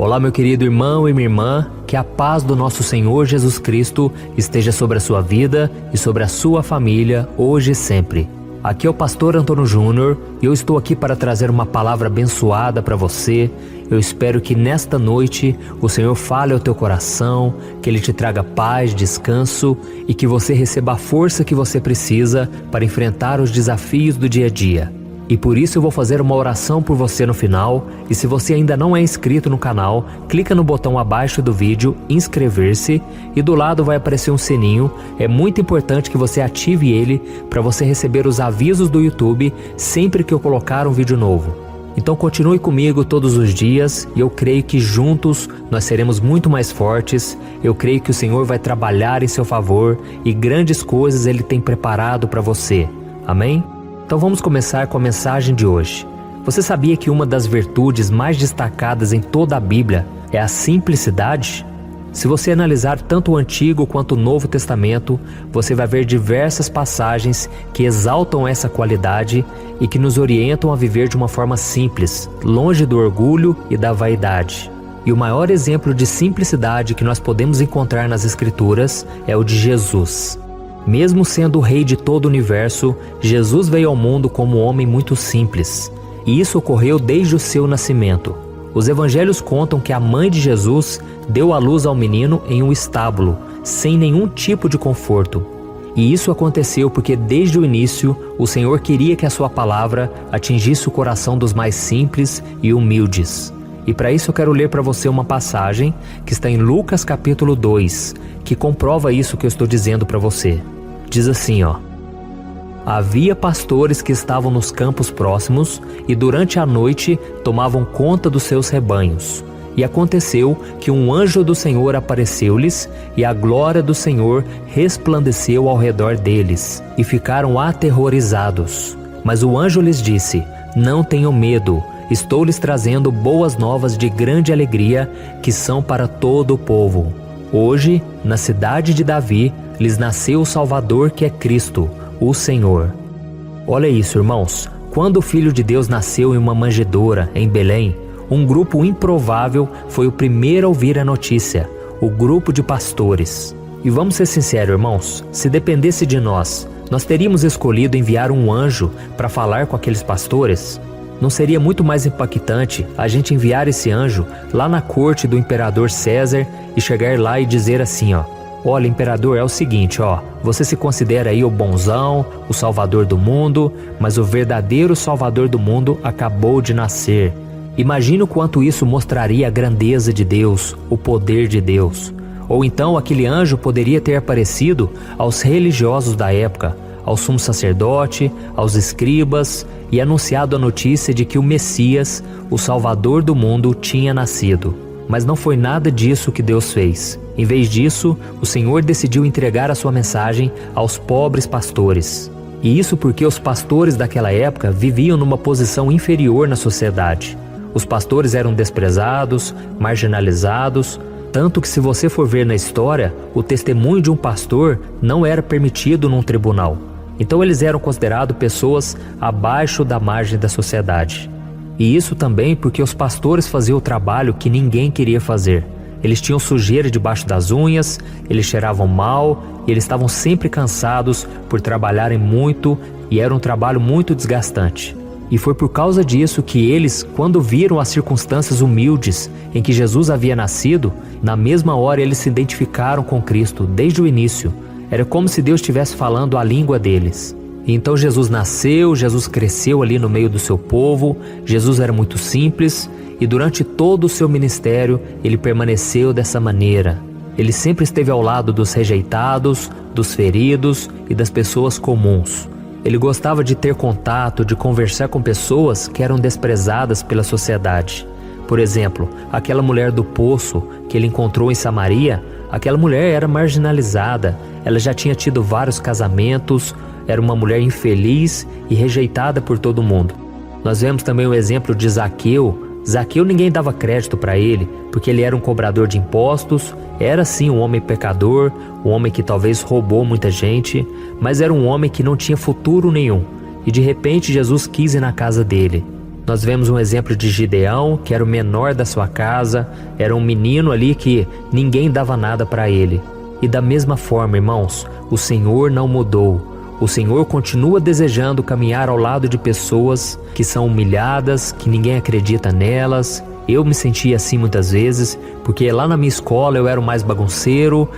Olá, meu querido irmão e minha irmã, que a paz do nosso Senhor Jesus Cristo esteja sobre a sua vida e sobre a sua família, hoje e sempre. Aqui é o pastor Antônio Júnior e eu estou aqui para trazer uma palavra abençoada para você. Eu espero que nesta noite o Senhor fale ao teu coração, que Ele te traga paz, descanso e que você receba a força que você precisa para enfrentar os desafios do dia a dia. E por isso eu vou fazer uma oração por você no final, e se você ainda não é inscrito no canal, clica no botão abaixo do vídeo, inscrever-se, e do lado vai aparecer um sininho. É muito importante que você ative ele para você receber os avisos do YouTube sempre que eu colocar um vídeo novo. Então continue comigo todos os dias, e eu creio que juntos nós seremos muito mais fortes. Eu creio que o Senhor vai trabalhar em seu favor, e grandes coisas Ele tem preparado para você. Amém? Então vamos começar com a mensagem de hoje. Você sabia que uma das virtudes mais destacadas em toda a Bíblia é a simplicidade? Se você analisar tanto o Antigo quanto o Novo Testamento, você vai ver diversas passagens que exaltam essa qualidade e que nos orientam a viver de uma forma simples, longe do orgulho e da vaidade. E o maior exemplo de simplicidade que nós podemos encontrar nas Escrituras é o de Jesus. Mesmo sendo o rei de todo o universo, Jesus veio ao mundo como um homem muito simples. E isso ocorreu desde o seu nascimento. Os evangelhos contam que a mãe de Jesus deu à luz ao menino em um estábulo, sem nenhum tipo de conforto. E isso aconteceu porque desde o início o Senhor queria que a sua palavra atingisse o coração dos mais simples e humildes. E para isso eu quero ler para você uma passagem que está em Lucas capítulo 2, que comprova isso que eu estou dizendo para você. Diz assim, Havia pastores que estavam nos campos próximos e durante a noite tomavam conta dos seus rebanhos. E aconteceu que um anjo do Senhor apareceu-lhes e a glória do Senhor resplandeceu ao redor deles e ficaram aterrorizados. Mas o anjo lhes disse: Não tenham medo. Estou lhes trazendo boas novas de grande alegria, que são para todo o povo. Hoje, na cidade de Davi, lhes nasceu o Salvador, que é Cristo, o Senhor. Olha isso, irmãos. Quando o Filho de Deus nasceu em uma manjedoura, em Belém, um grupo improvável foi o primeiro a ouvir a notícia, o grupo de pastores. E vamos ser sinceros, irmãos, se dependesse de nós teríamos escolhido enviar um anjo para falar com aqueles pastores? Não seria muito mais impactante a gente enviar esse anjo lá na corte do imperador César e chegar lá e dizer assim, Olha, imperador, é o seguinte, você se considera aí o bonzão, o salvador do mundo, mas o verdadeiro salvador do mundo acabou de nascer. Imagina o quanto isso mostraria a grandeza de Deus, o poder de Deus. Ou então aquele anjo poderia ter aparecido aos religiosos da época, ao sumo sacerdote, aos escribas, e anunciado a notícia de que o Messias, o Salvador do mundo, tinha nascido. Mas não foi nada disso que Deus fez. Em vez disso, o Senhor decidiu entregar a sua mensagem aos pobres pastores. E isso porque os pastores daquela época viviam numa posição inferior na sociedade. Os pastores eram desprezados, marginalizados, tanto que se você for ver na história, o testemunho de um pastor não era permitido num tribunal. Então eles eram considerados pessoas abaixo da margem da sociedade. E isso também porque os pastores faziam o trabalho que ninguém queria fazer. Eles tinham sujeira debaixo das unhas, eles cheiravam mal e eles estavam sempre cansados por trabalharem muito e era um trabalho muito desgastante. E foi por causa disso que eles, quando viram as circunstâncias humildes em que Jesus havia nascido, na mesma hora eles se identificaram com Cristo desde o início. Era como se Deus estivesse falando a língua deles. E então Jesus nasceu, Jesus cresceu ali no meio do seu povo, Jesus era muito simples e durante todo o seu ministério ele permaneceu dessa maneira. Ele sempre esteve ao lado dos rejeitados, dos feridos e das pessoas comuns. Ele gostava de ter contato, de conversar com pessoas que eram desprezadas pela sociedade. Por exemplo, aquela mulher do poço que ele encontrou em Samaria, aquela mulher era marginalizada, ela já tinha tido vários casamentos, era uma mulher infeliz e rejeitada por todo mundo. Nós vemos também o exemplo de Zaqueu. Zaqueu ninguém dava crédito para ele, porque ele era um cobrador de impostos, era sim um homem pecador, um homem que talvez roubou muita gente, mas era um homem que não tinha futuro nenhum. E de repente Jesus quis ir na casa dele. Nós vemos um exemplo de Gideão, que era o menor da sua casa, era um menino ali que ninguém dava nada para ele. E da mesma forma, irmãos, o Senhor não mudou. O Senhor continua desejando caminhar ao lado de pessoas que são humilhadas, que ninguém acredita nelas. Eu me sentia assim muitas vezes, porque lá na minha escola eu era o mais bagunceiro,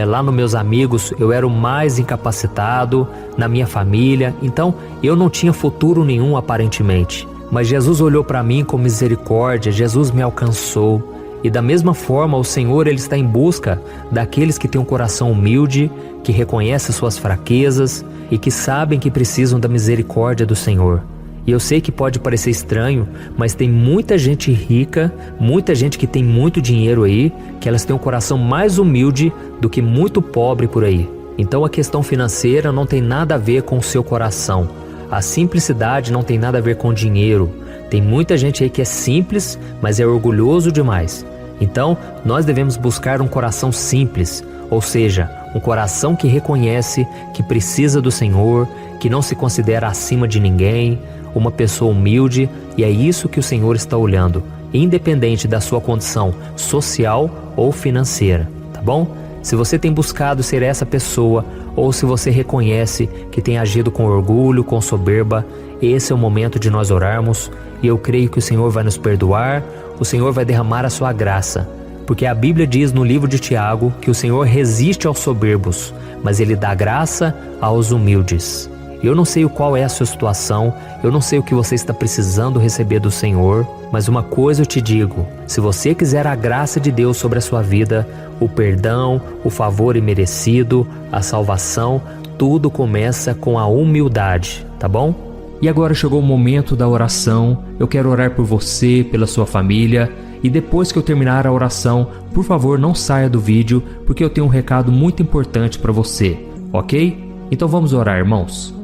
lá nos meus amigos eu era o mais incapacitado, na minha família, então eu não tinha futuro nenhum aparentemente. Mas Jesus olhou para mim com misericórdia, Jesus me alcançou. E da mesma forma o Senhor ele está em busca daqueles que têm um coração humilde, que reconhecem suas fraquezas e que sabem que precisam da misericórdia do Senhor. E eu sei que pode parecer estranho, mas tem muita gente rica, muita gente que tem muito dinheiro aí, que elas têm um coração mais humilde do que muito pobre por aí. Então a questão financeira não tem nada a ver com o seu coração. A simplicidade não tem nada a ver com dinheiro. Tem muita gente aí que é simples, mas é orgulhoso demais. Então nós devemos buscar um coração simples, ou seja, um coração que reconhece que precisa do Senhor, que não se considera acima de ninguém, uma pessoa humilde, e é isso que o Senhor está olhando, independente da sua condição social ou financeira, tá bom? Se você tem buscado ser essa pessoa, ou se você reconhece que tem agido com orgulho, com soberba, esse é o momento de nós orarmos, e eu creio que o Senhor vai nos perdoar, o Senhor vai derramar a sua graça, porque a Bíblia diz no livro de Tiago que o Senhor resiste aos soberbos, mas Ele dá graça aos humildes. Eu não sei qual é a sua situação, eu não sei o que você está precisando receber do Senhor, mas uma coisa eu te digo, se você quiser a graça de Deus sobre a sua vida, o perdão, o favor imerecido, a salvação, tudo começa com a humildade, tá bom? E agora chegou o momento da oração, eu quero orar por você, pela sua família, e depois que eu terminar a oração, por favor não saia do vídeo, porque eu tenho um recado muito importante para você, ok? Então vamos orar, irmãos.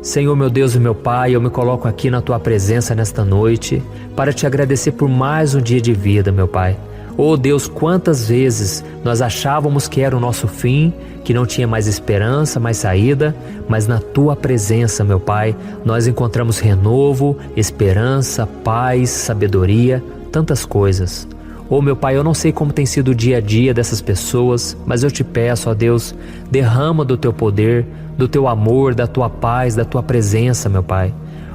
Senhor, meu Deus e meu Pai, eu me coloco aqui na Tua presença nesta noite para Te agradecer por mais um dia de vida, meu Pai. Oh Deus, quantas vezes nós achávamos que era o nosso fim, que não tinha mais esperança, mais saída, mas na Tua presença, meu Pai, nós encontramos renovo, esperança, paz, sabedoria, tantas coisas. Oh meu Pai, eu não sei como tem sido o dia a dia dessas pessoas, mas eu Te peço, ó Deus, derrama do Teu poder, do Teu amor, da Tua paz, da Tua presença, meu Pai.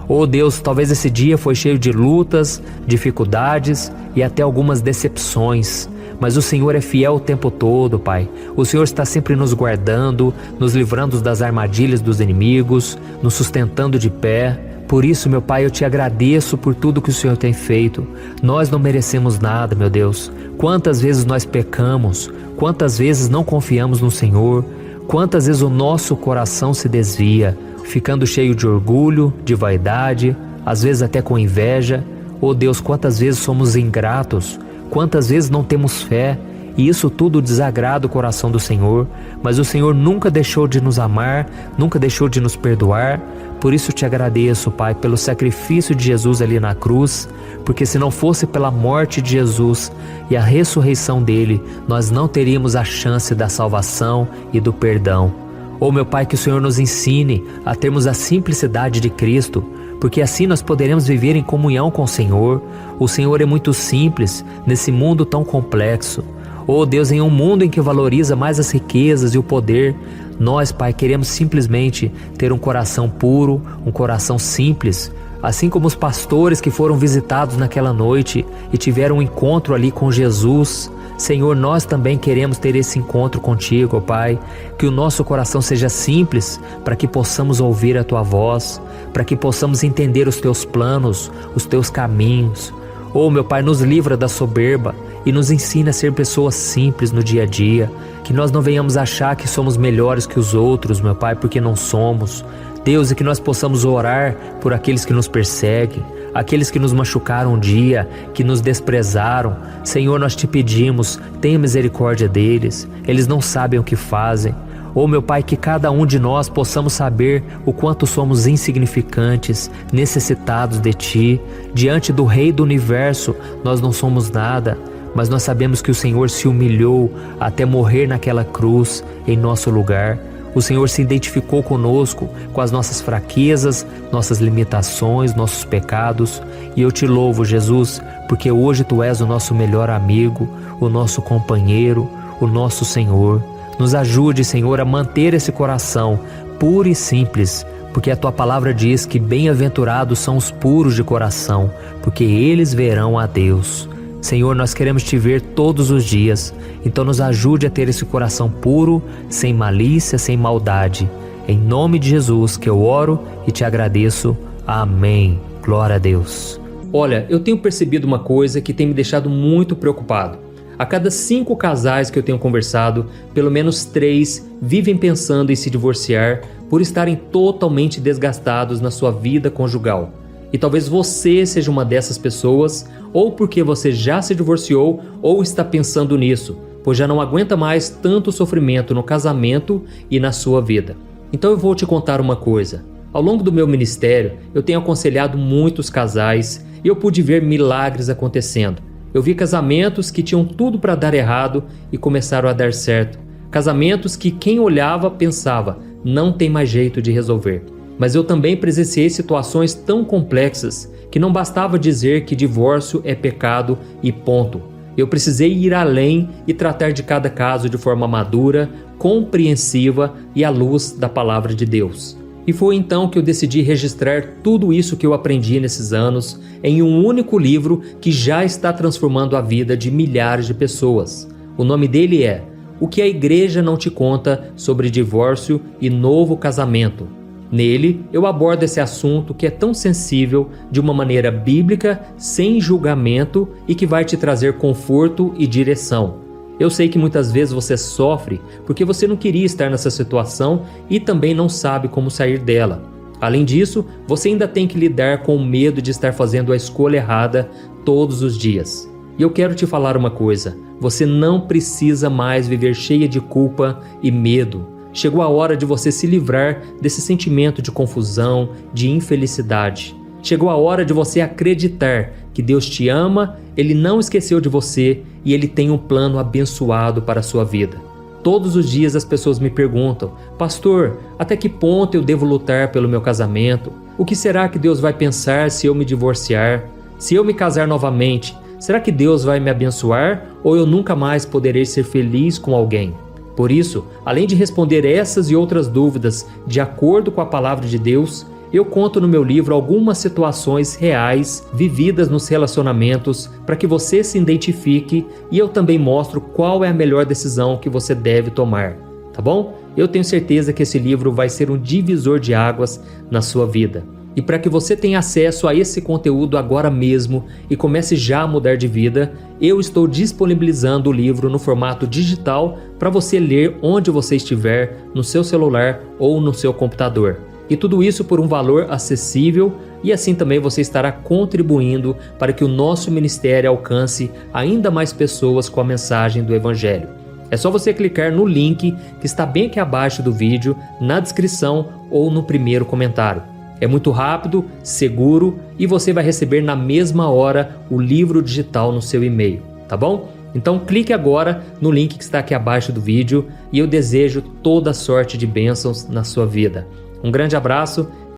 Oh Deus, talvez esse dia foi cheio de lutas, dificuldades e até algumas decepções, mas o Senhor é fiel o tempo todo, Pai. O Senhor está sempre nos guardando, nos livrando das armadilhas dos inimigos, nos sustentando de pé. Por isso, meu Pai, eu Te agradeço por tudo que o Senhor tem feito. Nós não merecemos nada, meu Deus. Quantas vezes nós pecamos, quantas vezes não confiamos no Senhor, quantas vezes o nosso coração se desvia, ficando cheio de orgulho, de vaidade, às vezes até com inveja. Oh Deus, quantas vezes somos ingratos, quantas vezes não temos fé, e isso tudo desagrada o coração do Senhor, mas o Senhor nunca deixou de nos amar, nunca deixou de nos perdoar. Por isso Te agradeço, Pai, pelo sacrifício de Jesus ali na cruz, porque se não fosse pela morte de Jesus e a ressurreição dele, nós não teríamos a chance da salvação e do perdão. Oh meu Pai, que o Senhor nos ensine a termos a simplicidade de Cristo, porque assim nós poderemos viver em comunhão com o Senhor. O Senhor é muito simples nesse mundo tão complexo. Oh Deus, em um mundo em que valoriza mais as riquezas e o poder, nós, Pai, queremos simplesmente ter um coração puro, um coração simples, assim como os pastores que foram visitados naquela noite e tiveram um encontro ali com Jesus. Senhor, nós também queremos ter esse encontro contigo, ó Pai, que o nosso coração seja simples para que possamos ouvir a Tua voz, para que possamos entender os Teus planos, os Teus caminhos. Oh meu Pai, nos livra da soberba e nos ensina a ser pessoas simples no dia a dia, que nós não venhamos achar que somos melhores que os outros, meu Pai, porque não somos. Deus, e que nós possamos orar por aqueles que nos perseguem, aqueles que nos machucaram um dia, que nos desprezaram. Senhor, nós Te pedimos, tenha misericórdia deles, eles não sabem o que fazem. Oh meu Pai, que cada um de nós possamos saber o quanto somos insignificantes, necessitados de Ti. Diante do Rei do Universo, nós não somos nada, mas nós sabemos que o Senhor se humilhou até morrer naquela cruz em nosso lugar. O O Senhor se identificou conosco, com as nossas fraquezas, nossas limitações, nossos pecados. E eu te louvo, Jesus, porque hoje Tu és o nosso melhor amigo, o nosso companheiro, o nosso Senhor. Nos ajude, Senhor, a manter esse coração puro e simples, porque a Tua palavra diz que bem-aventurados são os puros de coração, porque eles verão a Deus. Senhor, nós queremos Te ver todos os dias, então nos ajude a ter esse coração puro, sem malícia, sem maldade. Em nome de Jesus que eu oro e Te agradeço. Amém. Glória a Deus. Olha, eu tenho percebido uma coisa que tem me deixado muito preocupado. A cada 5 casais que eu tenho conversado, pelo menos 3 vivem pensando em se divorciar por estarem totalmente desgastados na sua vida conjugal. E talvez você seja uma dessas pessoas, ou porque você já se divorciou ou está pensando nisso, pois já não aguenta mais tanto sofrimento no casamento e na sua vida. Então eu vou te contar uma coisa. Ao longo do meu ministério, eu tenho aconselhado muitos casais e eu pude ver milagres acontecendo. Eu vi casamentos que tinham tudo para dar errado e começaram a dar certo. Casamentos que quem olhava pensava, não tem mais jeito de resolver. Mas eu também presenciei situações tão complexas que não bastava dizer que divórcio é pecado e ponto. Eu precisei ir além e tratar de cada caso de forma madura, compreensiva e à luz da palavra de Deus. E foi então que eu decidi registrar tudo isso que eu aprendi nesses anos em um único livro que já está transformando a vida de milhares de pessoas. O nome dele é O que a Igreja Não Te Conta sobre Divórcio e Novo Casamento. Nele, eu abordo esse assunto que é tão sensível de uma maneira bíblica, sem julgamento e que vai te trazer conforto e direção. Eu sei que muitas vezes você sofre porque você não queria estar nessa situação e também não sabe como sair dela. Além disso, você ainda tem que lidar com o medo de estar fazendo a escolha errada todos os dias. E eu quero te falar uma coisa, você não precisa mais viver cheia de culpa e medo. Chegou a hora de você se livrar desse sentimento de confusão, de infelicidade. Chegou a hora de você acreditar que Deus te ama, Ele não esqueceu de você e Ele tem um plano abençoado para a sua vida. Todos os dias as pessoas me perguntam, pastor, até que ponto eu devo lutar pelo meu casamento? O que será que Deus vai pensar se eu me divorciar? Se eu me casar novamente, será que Deus vai me abençoar ou eu nunca mais poderei ser feliz com alguém? Por isso, além de responder essas e outras dúvidas de acordo com a palavra de Deus, eu conto no meu livro algumas situações reais vividas nos relacionamentos para que você se identifique e eu também mostro qual é a melhor decisão que você deve tomar, tá bom? Eu tenho certeza que esse livro vai ser um divisor de águas na sua vida. E para que você tenha acesso a esse conteúdo agora mesmo e comece já a mudar de vida, eu estou disponibilizando o livro no formato digital para você ler onde você estiver, no seu celular ou no seu computador. E tudo isso por um valor acessível e assim também você estará contribuindo para que o nosso ministério alcance ainda mais pessoas com a mensagem do Evangelho. É só você clicar no link que está bem aqui abaixo do vídeo, na descrição ou no primeiro comentário. É muito rápido, seguro e você vai receber na mesma hora o livro digital no seu e-mail, tá bom? Então clique agora no link que está aqui abaixo do vídeo e eu desejo toda sorte de bênçãos na sua vida. Um grande abraço